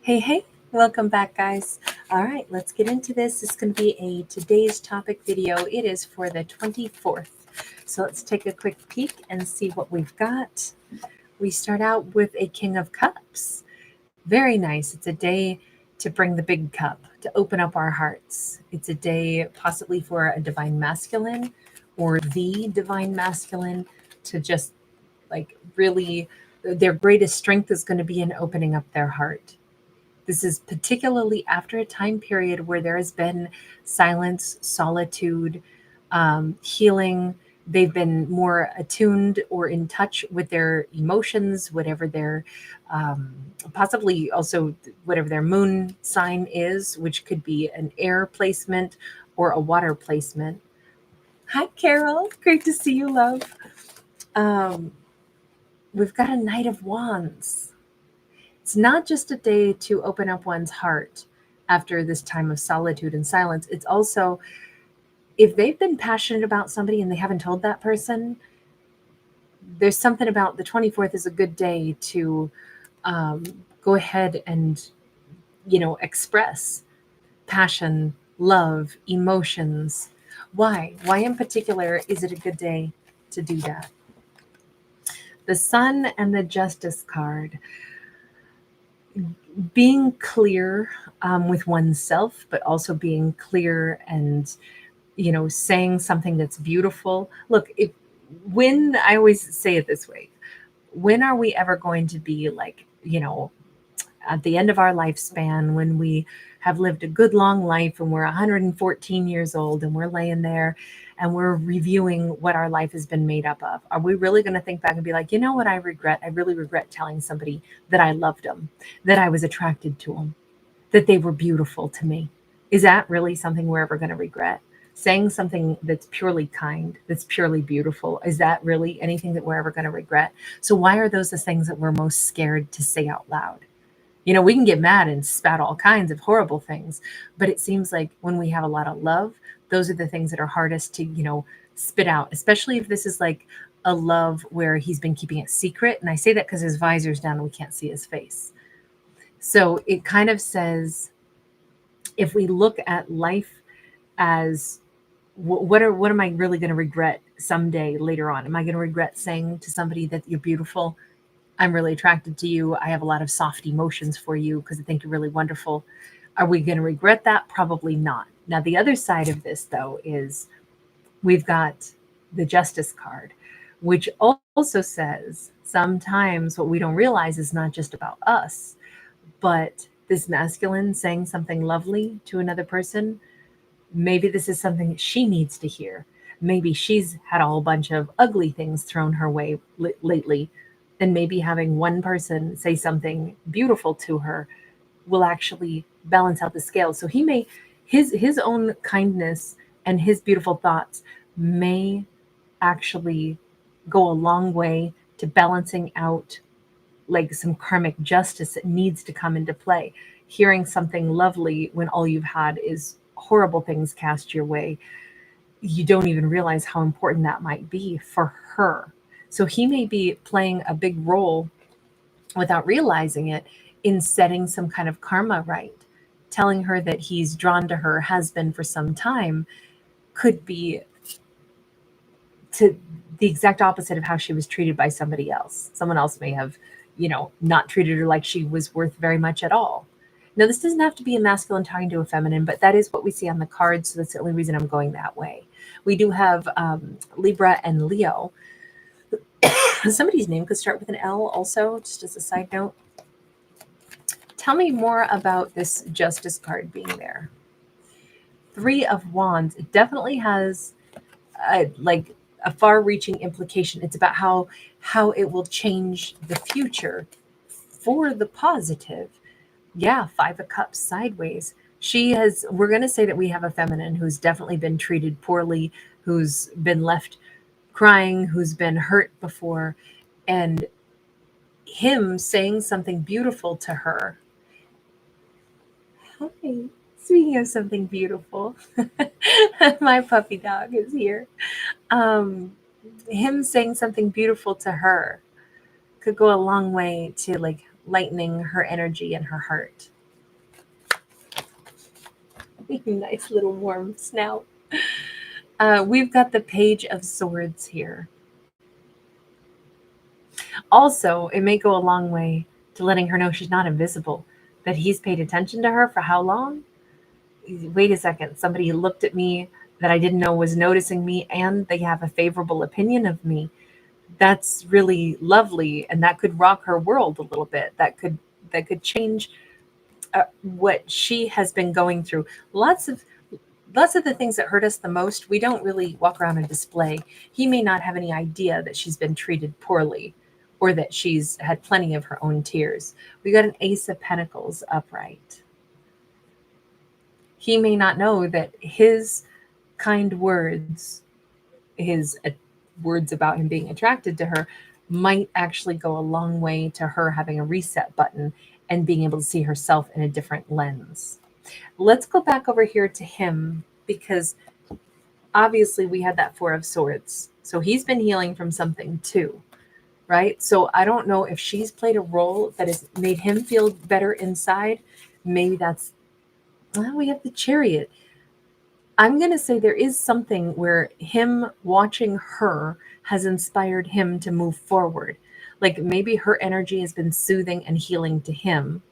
Hey, welcome back, guys. All right, let's get into this. This is going to be a today's topic video. It is for the 24th. So let's take a quick peek and see what we've got. We start out with a King of Cups. Very nice. It's a day to bring the big cup, to open up our hearts. It's a day possibly for a divine masculine or the divine masculine to just really, their greatest strength is going to be in opening up their heart. This is particularly after a time period where there has been silence, solitude, healing. They've been more attuned or in touch with their emotions, whatever their, possibly also whatever their moon sign is, which could be an air placement or a water placement. Hi, Carol. Great to see you, love. Um, we've got a Knight of Wands. It's not just a day to open up one's heart after this time of solitude and silence. It's also, if they've been passionate about somebody and they haven't told that person, there's something about the 24th is a good day to go ahead and, express passion, love, emotions. Why? Why in particular is it a good day to do that? The Sun and the Justice card. Being clear with oneself, but also being clear and, saying something that's beautiful. Look, when I always say it this way, when are we ever going to be like, at the end of our lifespan, when we have lived a good long life and we're 114 years old and we're laying there and we're reviewing what our life has been made up of? Are we really going to think back and be like, you know what I regret? I really regret telling somebody that I loved them, that I was attracted to them, that they were beautiful to me. Is that really something we're ever going to regret? Saying something that's purely kind, that's purely beautiful, is that really anything that we're ever going to regret? So why are those the things that we're most scared to say out loud? We can get mad and spat all kinds of horrible things, but it seems like when we have a lot of love, those are the things that are hardest to, spit out, especially if this is like a love where he's been keeping it secret. And I say that because his visor's down and we can't see his face. So it kind of says, if we look at life as what am I really going to regret someday later on? Am I going to regret saying to somebody that you're beautiful? I'm really attracted to you. I have a lot of soft emotions for you because I think you're really wonderful. Are we going to regret that? Probably not. Now, the other side of this, though, is we've got the Justice card, which also says sometimes what we don't realize is not just about us, but this masculine saying something lovely to another person. Maybe this is something that she needs to hear. Maybe she's had a whole bunch of ugly things thrown her way lately. And maybe having one person say something beautiful to her will actually balance out the scale. So he may, his own kindness and his beautiful thoughts may actually go a long way to balancing out like some karmic justice that needs to come into play. Hearing something lovely when all you've had is horrible things cast your way, you don't even realize how important that might be for her. So he may be playing a big role without realizing it in setting some kind of karma right. Telling her that he's drawn to her, has been for some time, could be to the exact opposite of how she was treated by somebody else. Someone else may have, not treated her like she was worth very much at all. Now, this doesn't have to be a masculine talking to a feminine, but that is what we see on the cards. So that's the only reason I'm going that way. We do have Libra and Leo. Somebody's name could start with an L also, just as a side note. Tell me more about this Justice card being there. Three of Wands. It definitely has a far-reaching implication. It's about how it will change the future for the positive. Yeah, Five of Cups sideways. We're going to say that we have a feminine who's definitely been treated poorly, who's been left crying, who's been hurt before, and him saying something beautiful to her. Hi. Speaking of something beautiful, my puppy dog is here. Him saying something beautiful to her could go a long way to like lightening her energy and her heart. Nice little warm snout. We've got the Page of Swords here. Also, it may go a long way to letting her know she's not invisible, that he's paid attention to her for how long? Wait a second, somebody looked at me that I didn't know was noticing me, and they have a favorable opinion of me. That's really lovely, and that could rock her world a little bit. That could change what she has been going through. Lots of the things that hurt us the most, we don't really walk around and display. He may not have any idea that she's been treated poorly or that she's had plenty of her own tears. We got an Ace of Pentacles upright. He may not know that his kind words, his words about him being attracted to her, might actually go a long way to her having a reset button and being able to see herself in a different lens. Let's go back over here to him, because obviously we had that Four of Swords. So he's been healing from something too, right? So I don't know if she's played a role that has made him feel better inside. Maybe that's, well, we have the Chariot. I'm going to say there is something where him watching her has inspired him to move forward. Like maybe her energy has been soothing and healing to him.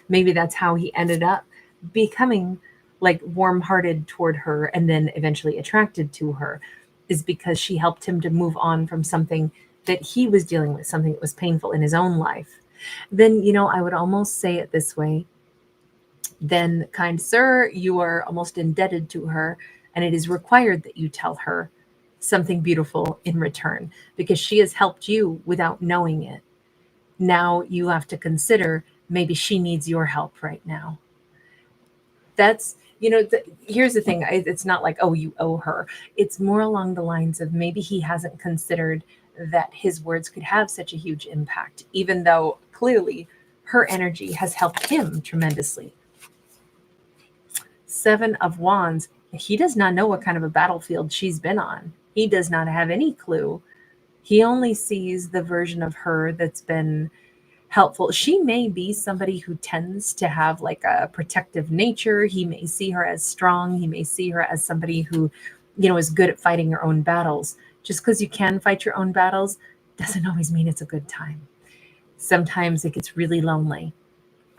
Maybe that's how he ended up becoming like warm-hearted toward her and then eventually attracted to her, is because she helped him to move on from something that he was dealing with, something that was painful in his own life. Then, I would almost say it this way. Then, kind sir, you are almost indebted to her, and it is required that you tell her something beautiful in return, because she has helped you without knowing it. Now you have to consider maybe she needs your help right now. That's, here's the thing. It's not like, oh, you owe her. It's more along the lines of maybe he hasn't considered that his words could have such a huge impact, even though clearly her energy has helped him tremendously. Seven of Wands. He does not know what kind of a battlefield she's been on. He does not have any clue. He only sees the version of her that's been helpful. She may be somebody who tends to have like a protective nature. He may see her as strong. He may see her as somebody who, is good at fighting her own battles. Just because you can fight your own battles doesn't always mean it's a good time. Sometimes it gets really lonely.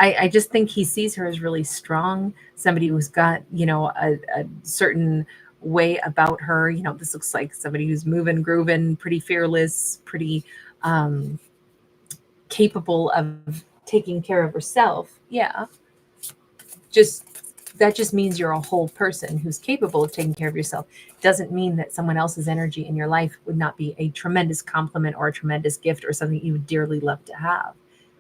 I just think he sees her as really strong, somebody who's got, a certain way about her. This looks like somebody who's moving, grooving, pretty fearless, pretty capable of taking care of herself. Yeah. That just means you're a whole person who's capable of taking care of yourself. Doesn't mean that someone else's energy in your life would not be a tremendous compliment or a tremendous gift or something you would dearly love to have.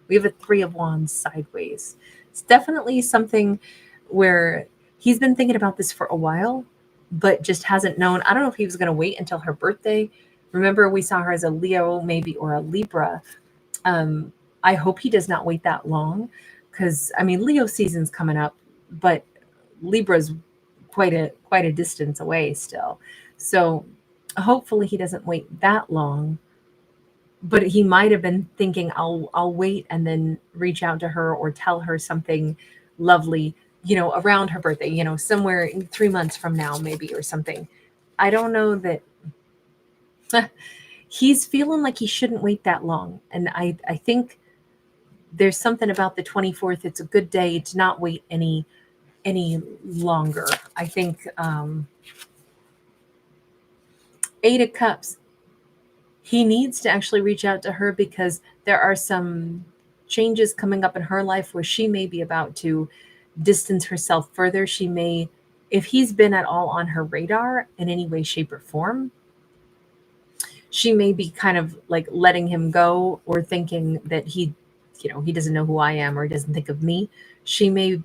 We have a Three of Wands sideways. It's definitely something where he's been thinking about this for a while, but just hasn't known. I don't know if he was going to wait until her birthday. Remember, we saw her as a Leo, maybe, or a Libra. I hope he does not wait that long, because Leo season's coming up, but Libra's quite a distance away still. So hopefully he doesn't wait that long. But he might have been thinking, I'll wait and then reach out to her or tell her something lovely, around her birthday, somewhere in 3 months from now, maybe, or something. I don't know that he's feeling like he shouldn't wait that long. And I think there's something about the 24th. It's a good day to not wait any longer. I think Eight of Cups. He needs to actually reach out to her, because there are some changes coming up in her life where she may be about to distance herself further. She may, if he's been at all on her radar in any way, shape, or form, she may be kind of like letting him go, or thinking that he doesn't know who I am, or he doesn't think of me. She may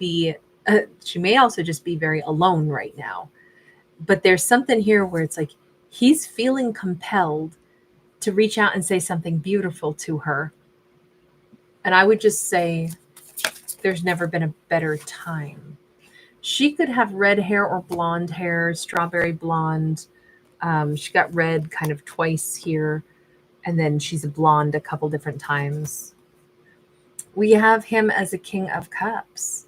also just be very alone right now. But there's something here where it's like he's feeling compelled to reach out and say something beautiful to her. And I would just say there's never been a better time. She could have red hair or blonde hair, strawberry blonde. She got red kind of twice here, and then she's a blonde a couple different times. We have him as a King of Cups.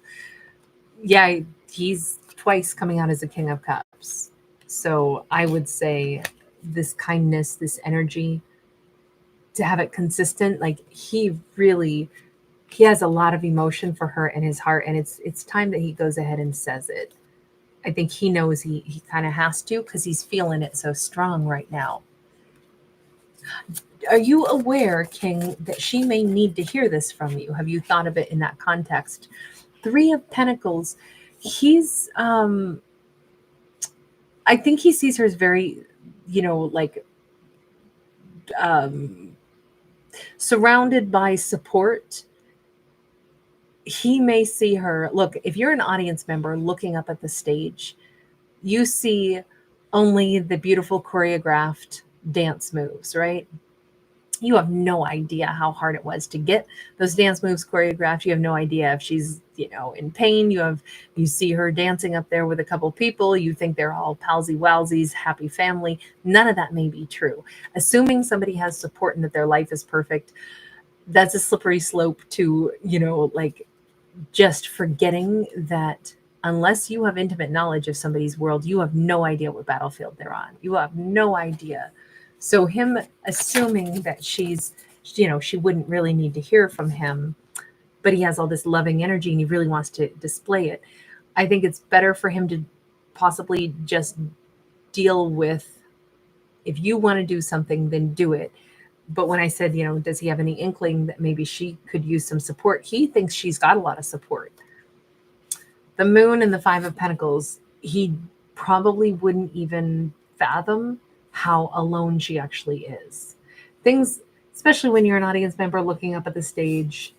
Yeah, he's twice coming out as a King of Cups. So I would say this kindness, this energy, to have it consistent, like he has a lot of emotion for her in his heart, and it's time that he goes ahead and says it. I think he knows he kind of has to, because he's feeling it so strong right now. Are you aware, King, that she may need to hear this from you? Have you thought of it in that context? Three of Pentacles, he's I think he sees her as very, like um surrounded by support. He may see her. Look, if you're an audience member looking up at the stage, you see only the beautiful choreographed dance moves, right? You have no idea how hard it was to get those dance moves choreographed. You have no idea if she's, in pain. You see her dancing up there with a couple people. You think they're all palsy wowsies, happy family. None of that may be true. Assuming somebody has support and that their life is perfect, that's a slippery slope to, like just forgetting that unless you have intimate knowledge of somebody's world, you have no idea what battlefield they're on. You have no idea. So him assuming that she wouldn't really need to hear from him, but he has all this loving energy and he really wants to display it. I think it's better for him to possibly just deal with, if you want to do something, then do it. But when I said, does he have any inkling that maybe she could use some support? He thinks she's got a lot of support. The Moon and the Five of Pentacles, he probably wouldn't even fathom how alone she actually is. Things, especially when you're an audience member looking up at the stage,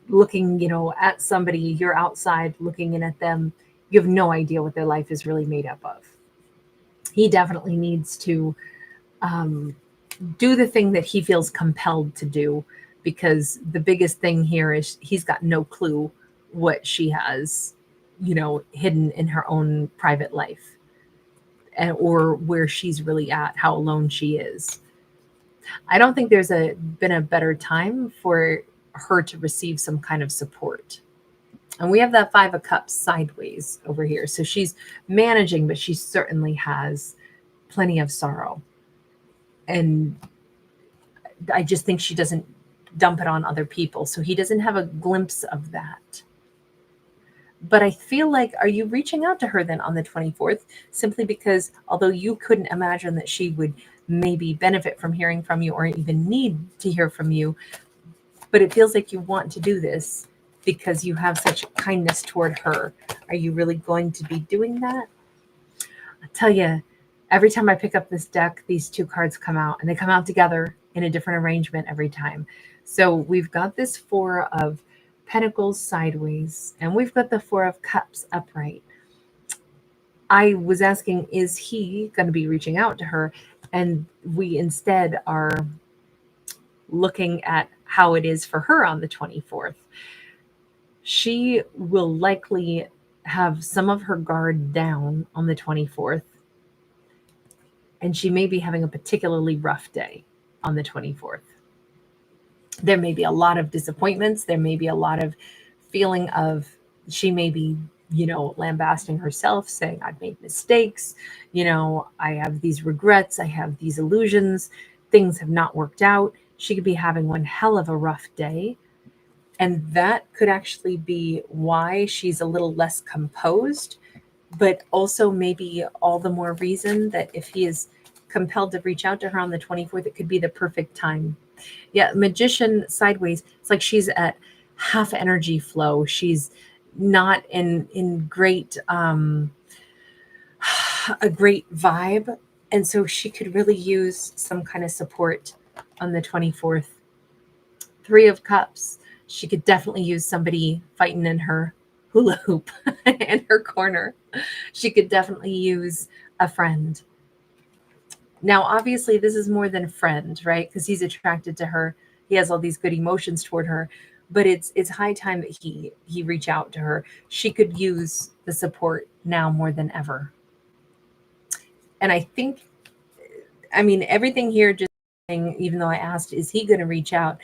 looking, at somebody, you're outside looking in at them, you have no idea what their life is really made up of. He definitely needs to do the thing that he feels compelled to do, because the biggest thing here is he's got no clue what she has, hidden in her own private life, and or where she's really at, how alone she is. I don't think there's been a better time for her to receive some kind of support. And we have that Five of Cups sideways over here. So she's managing, but she certainly has plenty of sorrow. And I just think she doesn't dump it on other people. So he doesn't have a glimpse of that. But I feel like, are you reaching out to her then on the 24th? Simply because although you couldn't imagine that she would maybe benefit from hearing from you or even need to hear from you, but it feels like you want to do this because you have such kindness toward her. Are you really going to be doing that? I tell you, every time I pick up this deck, these two cards come out, and they come out together in a different arrangement every time. So we've got this Four of Pentacles sideways, and we've got the Four of Cups upright. I was asking, is he going to be reaching out to her? And we instead are looking at how it is for her on the 24th. She will likely have some of her guard down on the 24th, and she may be having a particularly rough day on the 24th. There may be a lot of disappointments. There may be a lot of feeling of, she may be, lambasting herself, saying, I've made mistakes. I have these regrets. I have these illusions. Things have not worked out. She could be having one hell of a rough day. And that could actually be why she's a little less composed, but also maybe all the more reason that if he is compelled to reach out to her on the 24th, it could be the perfect time. Yeah, Magician sideways. It's like she's at half energy flow. She's not in great a great vibe, and so she could really use some kind of support on the 24th. Three of Cups. She could definitely use somebody fighting in her hula hoop in her corner. She could definitely use a friend. Now, obviously, this is more than a friend, right? Because he's attracted to her. He has all these good emotions toward her. But it's high time that he reach out to her. She could use the support now more than ever. And I think, everything here just saying, even though I asked, is he going to reach out?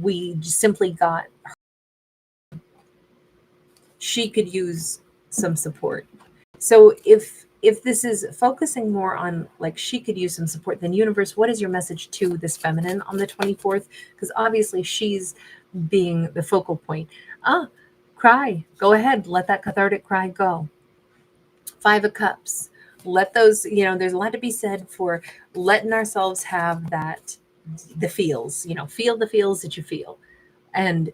We just simply got her. She could use some support. So if this is focusing more on like she could use some support, then universe, what is your message to this feminine on the 24th? Because obviously she's being the focal point. Ah, cry. Go ahead. Let that cathartic cry go. Five of Cups. Let those, there's a lot to be said for letting ourselves have that, the feels, feel the feels that you feel. And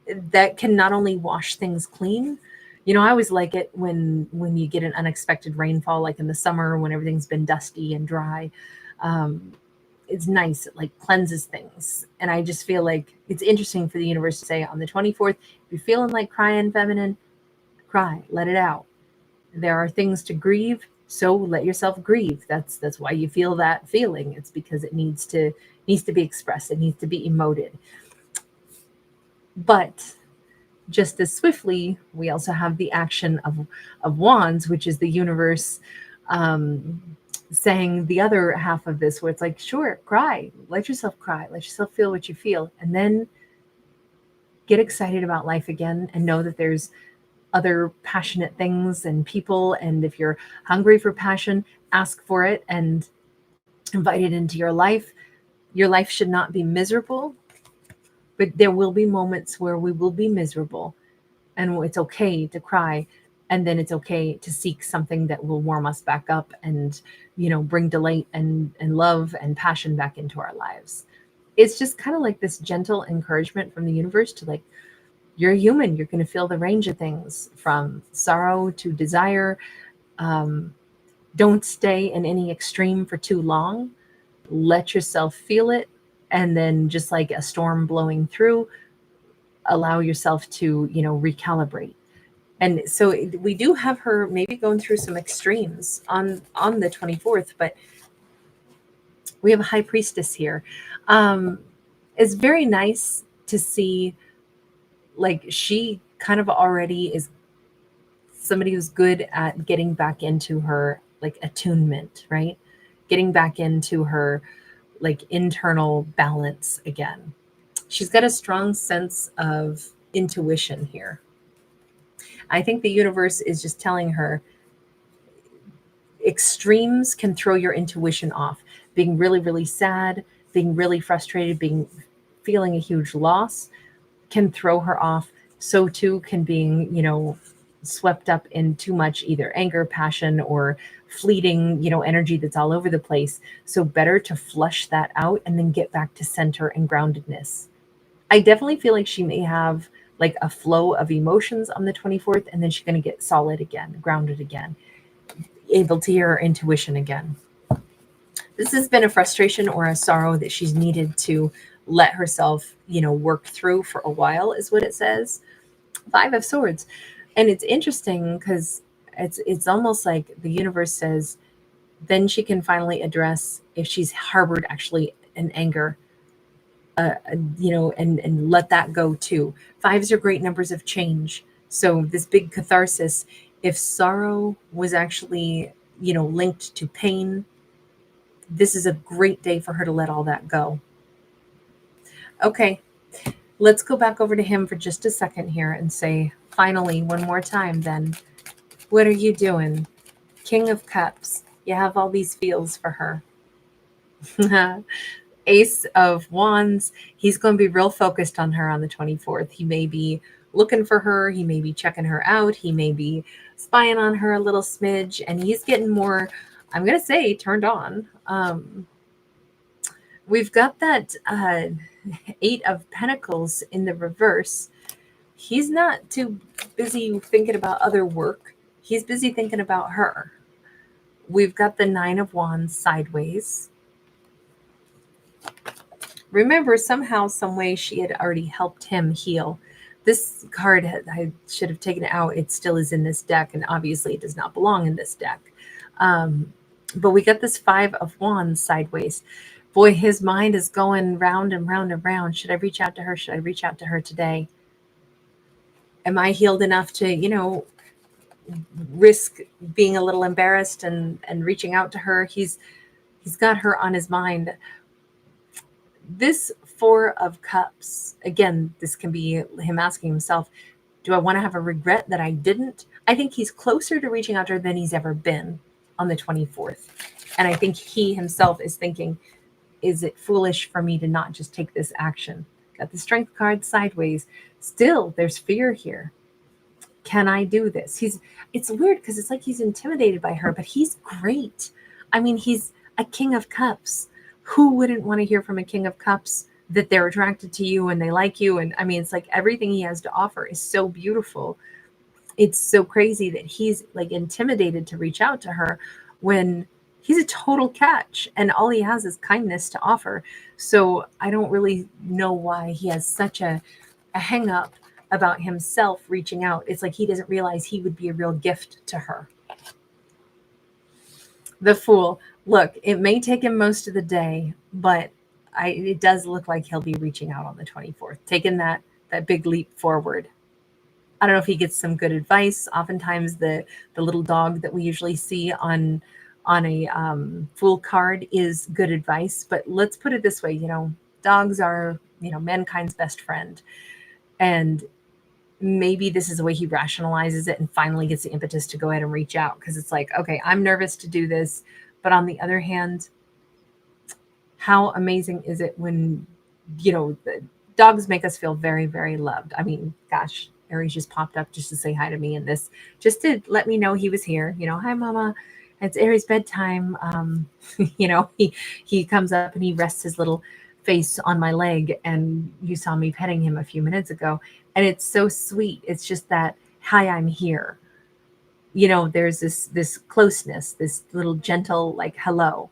that can not only wash things clean. I always like it when you get an unexpected rainfall, like in the summer when everything's been dusty and dry. Um, it's nice. It like cleanses things. And I just feel like it's interesting for the universe to say on the 24th, if you're feeling like crying feminine, cry, let it out. There are things to grieve, so let yourself grieve. That's why you feel that feeling. It's because it needs to be expressed. It needs to be emoted. But just as swiftly, we also have the action of wands, which is the universe um, saying the other half of this, where it's like, sure, cry, let yourself cry, let yourself feel what you feel, and then get excited about life again and know that there's other passionate things and people. And if you're hungry for passion, ask for it and invite it into your life. Your life should not be miserable, but there will be moments where we will be miserable, and it's okay to cry, and then it's okay to seek something that will warm us back up and bring delight and love and passion back into our lives. It's just kind of like this gentle encouragement from the universe to like, you're human, you're going to feel the range of things from sorrow to desire. um, don't stay in any extreme for too long. Let yourself feel it, and then just like a storm blowing through, allow yourself to recalibrate. And so we do have her maybe going through some extremes on the 24th, but we have a high priestess here. um it's very nice to see, like, she kind of already is somebody who's good at getting back into her like attunement, right? Getting back into her like internal balance again. She's got a strong sense of intuition here. I think the universe is just telling her extremes can throw your intuition off. Being really, really sad, being really frustrated, being feeling a huge loss can throw her off. So too can being, swept up in too much either anger, passion, or fleeting, energy that's all over the place. So better to flush that out and then get back to center and groundedness. I definitely feel like she may have like a flow of emotions on the 24th, and then she's going to get solid again, grounded again, able to hear her intuition again. This has been a frustration or a sorrow that she's needed to let herself, work through for a while, is what it says. Five of Swords. And it's interesting because it's almost like the universe says then she can finally address if she's harbored actually an anger, and let that go too. Fives are great numbers of change. So this big catharsis, if sorrow was actually, linked to pain, this is a great day for her to let all that go. Okay, let's go back over to him for just a second here and say, finally, one more time then, what are you doing? King of Cups. You have all these feels for her. Ace of Wands. He's going to be real focused on her on the 24th. He may be looking for her. He may be checking her out. He may be spying on her a little smidge. And he's getting more, I'm going to say, turned on. We've got that Eight of Pentacles in the reverse. He's not too busy thinking about other work. He's busy thinking about her. We've got the Nine of Wands sideways. Remember, somehow, some way, she had already helped him heal. This card, I should have taken it out. It still is in this deck, and obviously it does not belong in this deck. But we got this Five of Wands sideways. Boy, his mind is going round and round and round. Should I reach out to her? Should I reach out to her today? Am I healed enough to, risk being a little embarrassed and reaching out to her? He's got her on his mind. This Four of Cups, again, this can be him asking himself, Do I want to have a regret that I didn't? I think he's closer to reaching out to her than he's ever been on the 24th. And I think he himself is thinking, is it foolish for me to not just take this action? Got the strength card sideways. Still, there's fear here. Can I do this? It's weird because it's like he's intimidated by her, but he's great. I mean, he's a king of cups. Who wouldn't want to hear from a king of cups that they're attracted to you and they like you? And I mean, it's like everything he has to offer is so beautiful. It's so crazy that he's like intimidated to reach out to her when he's a total catch and all he has is kindness to offer. So I don't really know why he has such a hang up about himself reaching out. It's like he doesn't realize he would be a real gift to her. The Fool. Look, it may take him most of the day, but it does look like he'll be reaching out on the 24th, taking that big leap forward. I don't know if he gets some good advice. Oftentimes the little dog that we usually see on a Fool card is good advice. But let's put it this way, dogs are, mankind's best friend. And maybe this is the way he rationalizes it and finally gets the impetus to go ahead and reach out, because it's like, okay, I'm nervous to do this. But on the other hand, how amazing is it when, the dogs make us feel very, very loved. I mean, gosh, Aries just popped up just to say hi to me and this, just to let me know he was here. Hi, Mama. It's Aries bedtime. He comes up and he rests his little face on my leg, and you saw me petting him a few minutes ago. And it's so sweet. It's just that, hi, I'm here. There's this closeness, this little gentle, like, hello.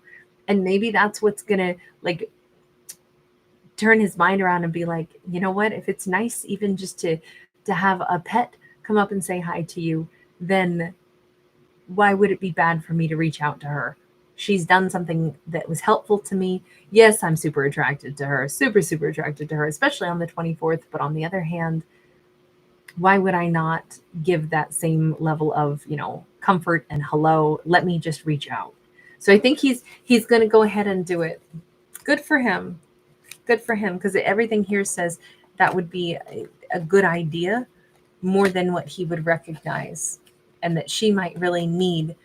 And maybe that's what's going to like turn his mind around and be like, you know what, if it's nice even just to have a pet come up and say hi to you, then why would it be bad for me to reach out to her? She's done something that was helpful to me. Yes, I'm super attracted to her, super, super attracted to her, especially on the 24th. But on the other hand, why would I not give that same level of, comfort and hello? Let me just reach out. So I think he's going to go ahead and do it. Good for him. Good for him, because everything here says that would be a good idea more than what he would recognize, and that she might really need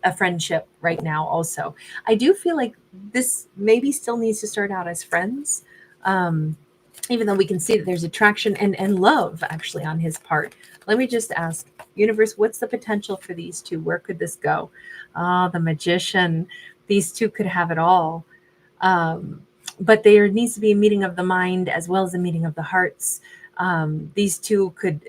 a friendship right now also. I do feel like this maybe still needs to start out as friends, even though we can see that there's attraction and love actually on his part. Let me just ask, universe, what's the potential for these two? Where could this go? Oh, the Magician. These two could have it all. But there needs to be a meeting of the mind as well as a meeting of the hearts. These two could,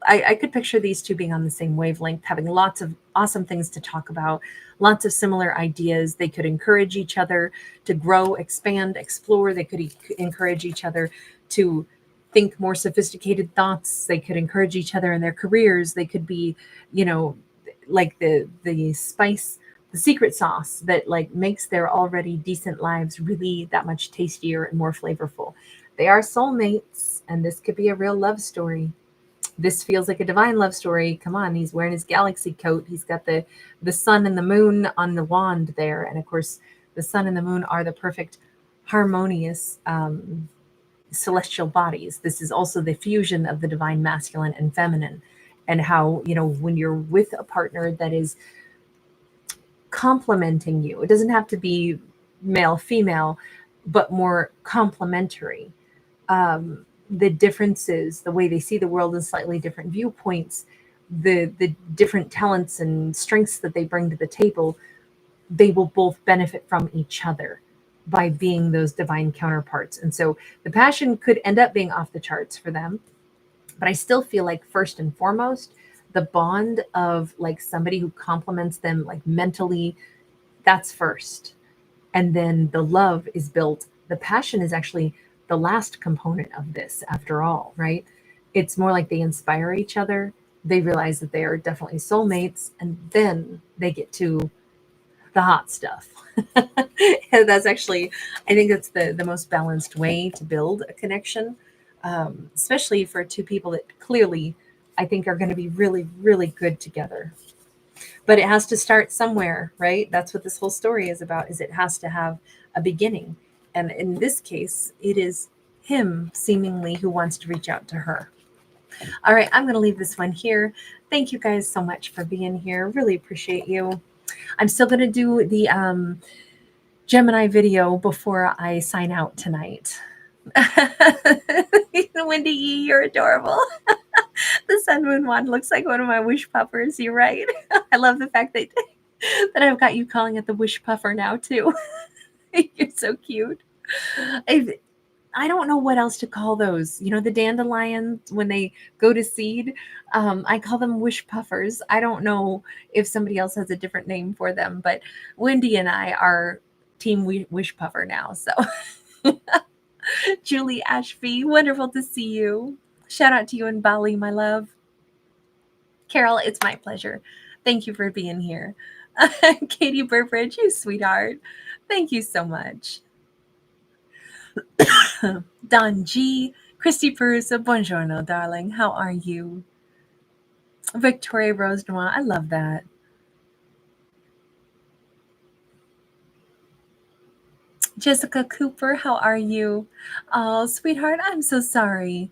I could picture these two being on the same wavelength, having lots of awesome things to talk about, lots of similar ideas. They could encourage each other to grow, expand, explore. They could encourage each other to think more sophisticated thoughts. They could encourage each other in their careers. They could be, like the spice, the secret sauce that like makes their already decent lives really that much tastier and more flavorful. They are soulmates, and this could be a real love story. This feels like a divine love story. Come on, he's wearing his galaxy coat. He's got the sun and the moon on the wand there. And of course, the sun and the moon are the perfect harmonious celestial bodies. This is also the fusion of the divine masculine and feminine. And how, when you're with a partner that is complementing you, it doesn't have to be male, female, but more complementary. The differences, the way they see the world in slightly different viewpoints, the different talents and strengths that they bring to the table, they will both benefit from each other by being those divine counterparts. And so the passion could end up being off the charts for them. But I still feel like first and foremost, the bond of like somebody who complements them like mentally, that's first. And then the love is built. The passion is actually the last component of this, after all, right? It's more like they inspire each other. They realize that they are definitely soulmates, and then they get to the hot stuff. That's actually, I think that's the most balanced way to build a connection, especially for two people that clearly I think are going to be really, really good together. But it has to start somewhere, right? That's what this whole story is about, is it has to have a beginning. And in this case, it is him seemingly who wants to reach out to her. All right, I'm going to leave this one here. Thank you guys so much for being here. Really appreciate you. I'm still going to do the Gemini video before I sign out tonight. Wendy Yee, you're adorable. The Sun Moon Wand looks like one of my wish puffers. You're right. I love the fact that I've got you calling it the wish puffer now too. You're so cute. I don't know what else to call those. You know, the dandelions, when they go to seed, I call them wish puffers. I don't know if somebody else has a different name for them, but Wendy and I are team wish puffer now. So, Julie Ashby, wonderful to see you. Shout out to you in Bali, my love. Carol, it's my pleasure. Thank you for being here. Katie Burbridge, you sweetheart. Thank you so much. Don G, Christy Perusa, buongiorno, darling. How are you? Victoria Rose Noir, I love that. Jessica Cooper, how are you? Oh, sweetheart, I'm so sorry,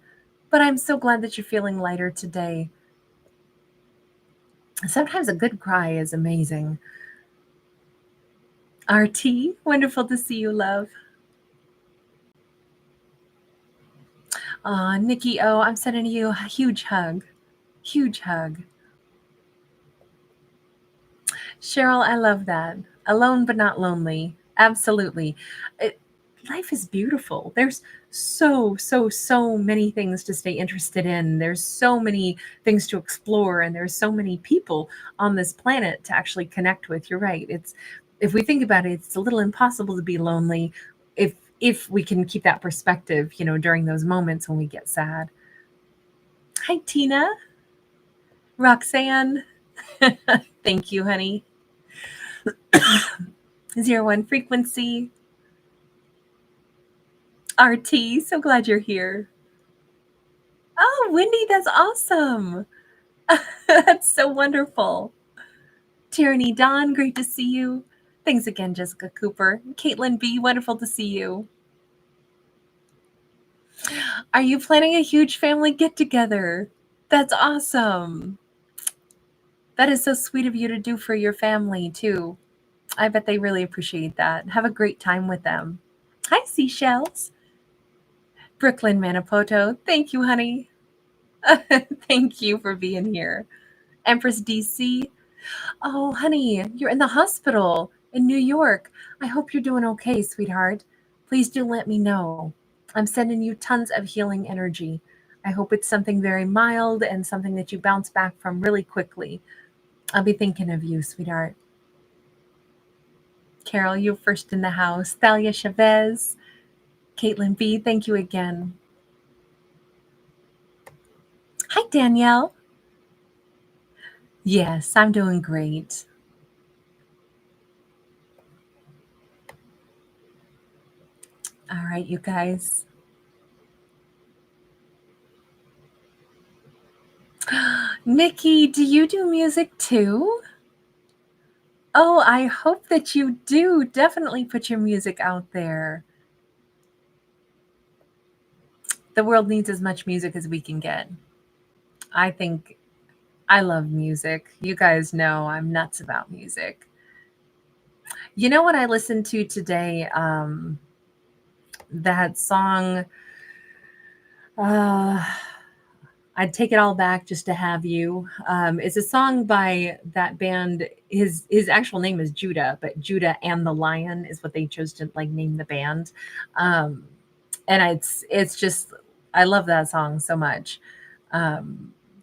but I'm so glad that you're feeling lighter today. Sometimes a good cry is amazing. RT, wonderful to see you, love. Nikki O, I'm sending you a huge hug. Huge hug. Cheryl, I love that. Alone but not lonely. Absolutely. Life is beautiful. There's so many things to stay interested in. There's so many things to explore, and there's so many people on this planet to actually connect with. You're right. If we think about it, it's a little impossible to be lonely if we can keep that perspective, you know, during those moments when we get sad. Hi, Tina. Roxanne. Thank you, honey. 01 frequency. RT, so glad you're here. Oh, Wendy, that's awesome. That's so wonderful. Tyranny Dawn, great to see you. Thanks again, Jessica Cooper. Caitlin B, wonderful to see you. Are you planning a huge family get-together? That's awesome. That is so sweet of you to do for your family, too. I bet they really appreciate that. Have a great time with them. Hi, Seashells. Brooklyn Manipoto, thank you, honey. Thank you for being here. Empress DC. Oh, honey, you're in the hospital in New York. I hope you're doing okay, sweetheart. Please do let me know. I'm sending you tons of healing energy. I hope it's something very mild and something that you bounce back from really quickly. I'll be thinking of you, sweetheart. Carol, you're first in the house. Thalia Chavez. Caitlin B, thank you again. Hi, Danielle. Yes, I'm doing great. All right, you guys. Nikki, do you do music too? Oh, I hope that you do. Definitely put your music out there. The world needs as much music as we can get. I think I love music. You guys know I'm nuts about music. You know what I listened to today? That song, I'd take it all back just to have you. It's a song by that band. His actual name is Judah, but Judah and the Lion is what they chose to like name the band. And it's just, I love that song so much.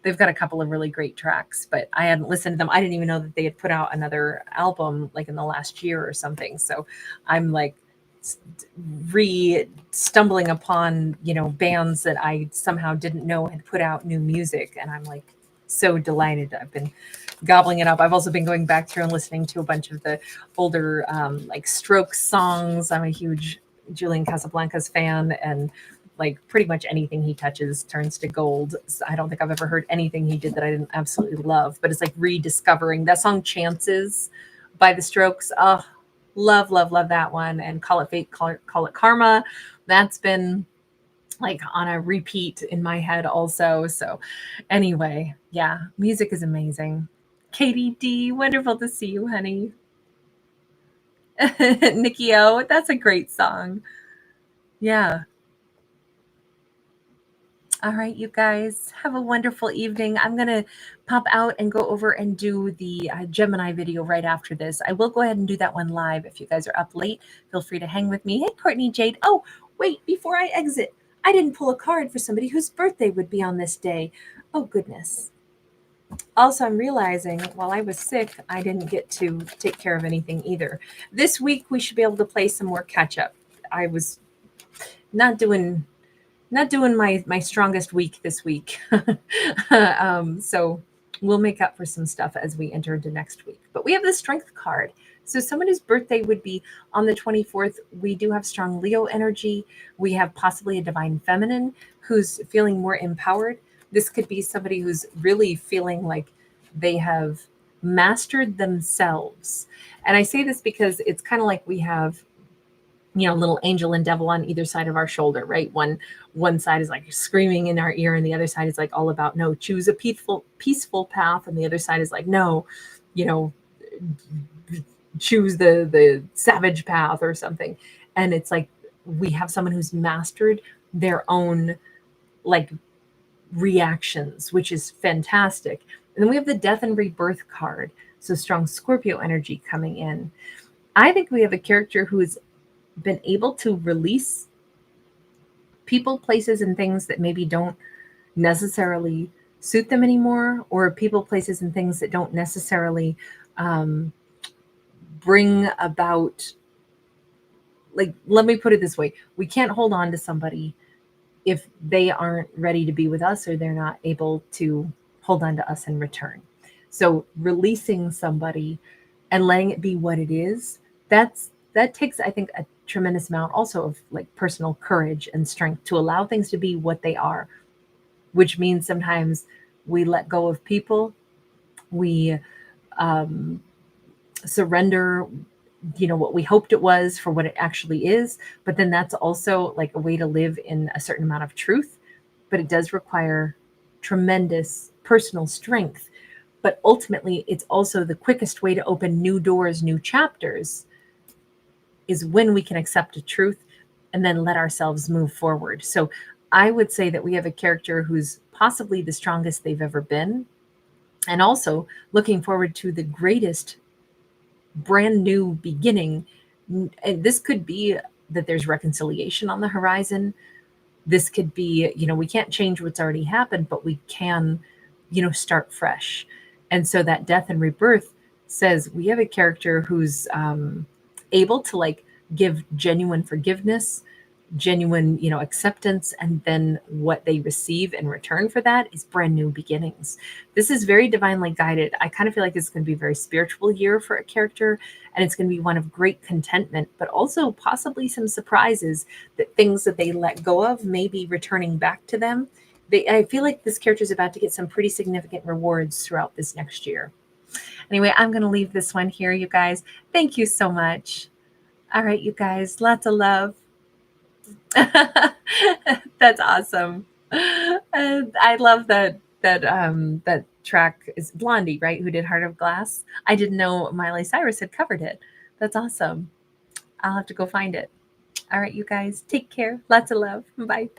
They've got a couple of really great tracks, but I hadn't listened to them. I didn't even know that they had put out another album like in the last year or something. So I'm like stumbling upon, you know, bands that I somehow didn't know had put out new music, and I'm like so delighted. I've been gobbling it up. I've also been going back through and listening to a bunch of the older like Strokes songs. I'm a huge Julian Casablancas fan, and like pretty much anything he touches turns to gold. So I don't think I've ever heard anything he did that I didn't absolutely love, but it's like rediscovering that song Chances by the Strokes. Oh, love that one. And Call It Fate, Call It Karma. That's been like on a repeat in my head also. So anyway, yeah, music is amazing. Katie D, wonderful to see you, honey. Nikki O, that's a great song. Yeah. All right, you guys, have a wonderful evening. I'm going to pop out and go over and do the Gemini video right after this. I will go ahead and do that one live. If you guys are up late, feel free to hang with me. Hey, Courtney Jade. Oh, wait, before I exit, I didn't pull a card for somebody whose birthday would be on this day. Oh, goodness. Also, I'm realizing while I was sick, I didn't get to take care of anything either. This week, we should be able to play some more catch up. I was not doing my strongest week this week. So we'll make up for some stuff as we enter into next week. But we have the strength card. So someone whose birthday would be on the 24th, we do have strong Leo energy. We have possibly a divine feminine who's feeling more empowered. This could be somebody who's really feeling like they have mastered themselves. And I say this because it's kind of like we have, you know, little angel and devil on either side of our shoulder, right? One side is like screaming in our ear, and the other side is like all about no, choose a peaceful path, and the other side is like no, you know, choose the savage path or something. And it's like we have someone who's mastered their own like reactions, which is fantastic. And then we have the death and rebirth card. So strong Scorpio energy coming in. I think we have a character who is been able to release people, places, and things that maybe don't necessarily suit them anymore, or people, places, and things that don't necessarily um, bring about, like, let me put it this way, we can't hold on to somebody if they aren't ready to be with us or they're not able to hold on to us in return. So releasing somebody and letting it be what it is, that takes, I think, a tremendous amount also of like personal courage and strength to allow things to be what they are, which means sometimes we let go of people, we um, surrender, you know, what we hoped it was for what it actually is. But then that's also like a way to live in a certain amount of truth. But it does require tremendous personal strength. But ultimately, it's also the quickest way to open new doors, new chapters, is when we can accept a truth and then let ourselves move forward. So I would say that we have a character who's possibly the strongest they've ever been, and also looking forward to the greatest brand new beginning. And this could be that there's reconciliation on the horizon. This could be, you know, we can't change what's already happened, but we can, you know, start fresh. And so that death and rebirth says we have a character who's able to like give genuine forgiveness, genuine, you know, acceptance, and then what they receive in return for that is brand new beginnings. This is very divinely guided. I kind of feel like it's going to be a very spiritual year for a character, and it's going to be one of great contentment, but also possibly some surprises that things that they let go of may be returning back to them. I feel like this character is about to get some pretty significant rewards throughout this next year. Anyway, I'm going to leave this one here, you guys. Thank you so much. All right, you guys, lots of love. That's awesome. And I love that track is Blondie, right? Who did Heart of Glass? I didn't know Miley Cyrus had covered it. That's awesome. I'll have to go find it. All right, you guys, take care. Lots of love. Bye.